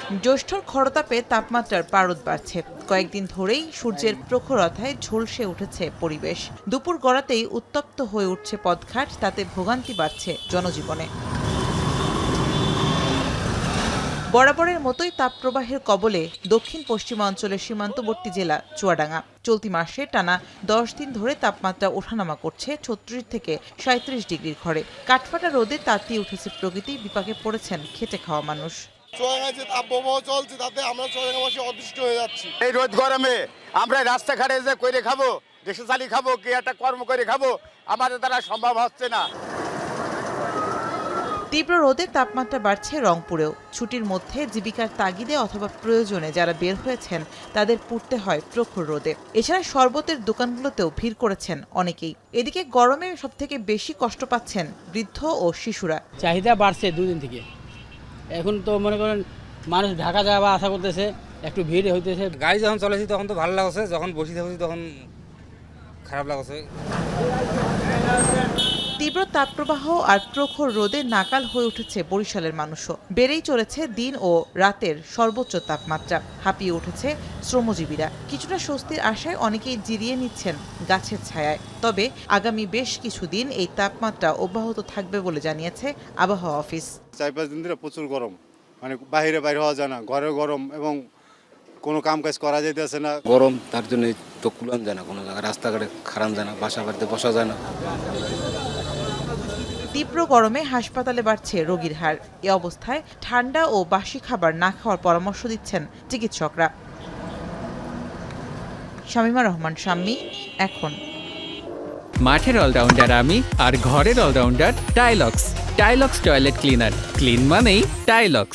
জ্যৈষ্ঠর খরতাপে তাপমাত্রার পারদ বাড়ছে। কয়েকদিন ধরেই সূর্যের প্রখরতায় ঝলসে উঠেছে পরিবেশ। দুপুর গড়াতেই উত্তপ্ত হয়ে উঠছে পথঘাট, তাতে ভোগান্তি বাড়ছে জনজীবনে। বরাবরের মতোই তাপপ্রবাহের কবলে দক্ষিণ পশ্চিমাঞ্চলের সীমান্তবর্তী জেলা চুয়াডাঙ্গা। চলতি মাসে টানা 10 দিন ধরে তাপমাত্রা ওঠানামা করছে 36 থেকে 37 ডিগ্রির ঘরে। কাঠফাটা রোদে তাতিয়ে উঠেছে প্রকৃতি, বিপাকে পড়েছেন খেটে খাওয়া মানুষ। চুয়াডাঙ্গায় যে তাপপ্রবাহ চলছে তাতে আমরা চুয়াডাঙ্গাবাসী অতিষ্ঠ হয়ে যাচ্ছি। এই রোদ গরমে আমরা রাস্তাঘাটে যে করে খাবো, দেশে চালি খাবো, কি একটা কর্ম করে খাবো, আমাদের দ্বারা সম্ভব হচ্ছে না। তীব্র রোদে তাপমাত্রা বাড়ছে রংপুরেও। ছুটির মধ্যে জীবিকার তাগিদে অথবা প্রয়োজনে যারা বের হয়েছেন তাদের পুড়তে হয় প্রখর রোদে। এছাড়া শরবতের দোকানগুলোতেও ভিড় করেছেন অনেকেই। এদিকে গরমে সবথেকে বেশি কষ্ট পাচ্ছেন বৃদ্ধ ও শিশুরা। চাহিদা বাড়ছে দুদিন থেকে। এখন তো মনে করেন মানুষ ঢাকা যাওয়া আশা করতেছে, একটু ভিড় হইতেছে। গাড়ি যখন চলেছি তখন তো ভালো লাগছে, যখন বসে থাকছি তখন খারাপ লাগছে। তীব্র তাপপ্রবাহ আর প্রখর রোদে নাকাল হয়ে উঠেছে বরিশালের মানুষও। বেড়েই চলেছে দিন ও রাতের সর্বোচ্চ তাপমাত্রা। হাঁপিয়ে উঠেছে শ্রমজীবীরা। কিছুটা স্বস্তির আশায় অনেকেই জিরিয়ে নিচ্ছেন গাছের ছায়ায়। তবে আগামী বেশ কিছুদিন এই তাপমাত্রা অব্যাহত থাকবে বলে জানিয়েছে আবহাওয়া অফিস। 4-5 দিন ধরে প্রচুর গরম, মানে বাইরে হওয়া যায় না, ঘরে গরম এবং কোনো কাম কাজ করা যাইতেছে না। গরম, তার জন্য তো কুলান যায় না, কোনো জায়গায় রাস্তাঘাটে খারান যায় না, বাসা বাড়িতে বসা যায় না। তীব্র গরমে হাসপাতালে বাড়ছে রোগীর হার। এ অবস্থায় ঠান্ডা ও বাসি খাবার না খাওয়ার পরামর্শ দিচ্ছেন চিকিৎসকরা। শামীমা রহমান শাম্মী, এখন। মাঠের অলরাউন্ডার আমি, আর ঘরের allrounder Taylux. Taylux toilet cleaner. Clean মানেই টাইলক্স।